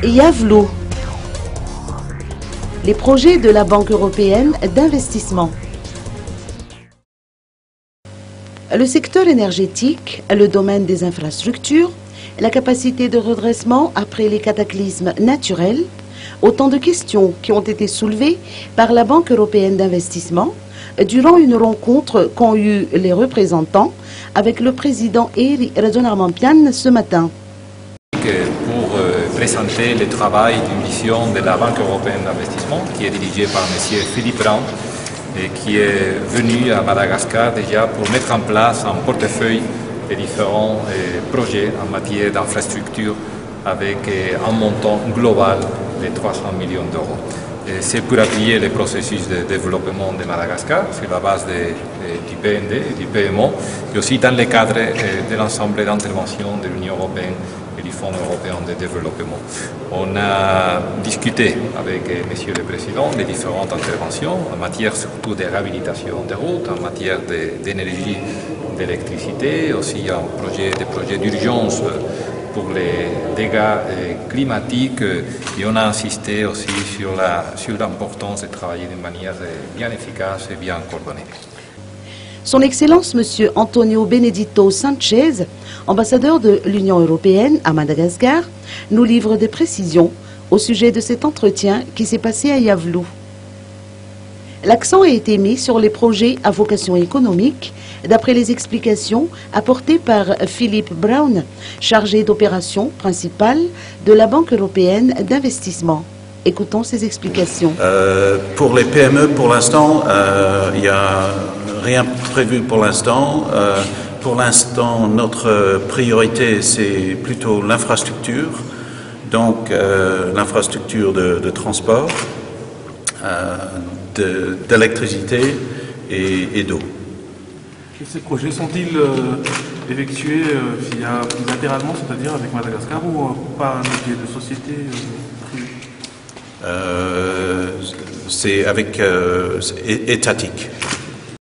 Yavlou. Les projets de la Banque européenne d'investissement. Le secteur énergétique, le domaine des infrastructures, la capacité de redressement après les cataclysmes naturels, autant de questions qui ont été soulevées par la Banque européenne d'investissement durant une rencontre qu'ont eu les représentants avec le président Eri Rajonarmampian ce matin. Pour présenter le travail d'une mission de la Banque européenne d'investissement qui est dirigée par M. Philippe Brown et qui est venu à Madagascar déjà pour mettre en place un portefeuille de différents projets en matière d'infrastructure avec un montant global de 300 millions d'euros. C'est pour appuyer le processus de développement de Madagascar sur la base du PND et du PMO, et aussi dans le cadre de l'ensemble d'interventions de l'Union européenne et du Fonds européen de développement. On a discuté avec Monsieur le Président des différentes interventions en matière surtout de réhabilitation des routes, en matière d'énergie, d'électricité, aussi des projets d'urgence pour les dégâts climatiques, et on a insisté aussi sur l'importance de travailler de manière bien efficace et bien coordonnée. Son Excellence M. Antonio Benedito Sanchez, ambassadeur de l'Union européenne à Madagascar, nous livre des précisions au sujet de cet entretien qui s'est passé à Yavlou. L'accent a été mis sur les projets à vocation économique, d'après les explications apportées par Philippe Brown, chargé d'opération principale de la Banque européenne d'investissement. Écoutons ses explications. Pour les PME, pour l'instant, il n'y a rien prévu pour l'instant. Pour l'instant, notre priorité, c'est plutôt l'infrastructure, donc l'infrastructure de transport, d'électricité et d'eau. Ces projets sont-ils effectués bilatéralement, c'est-à-dire avec Madagascar, ou par un biais de société privée? C'est avec étatique.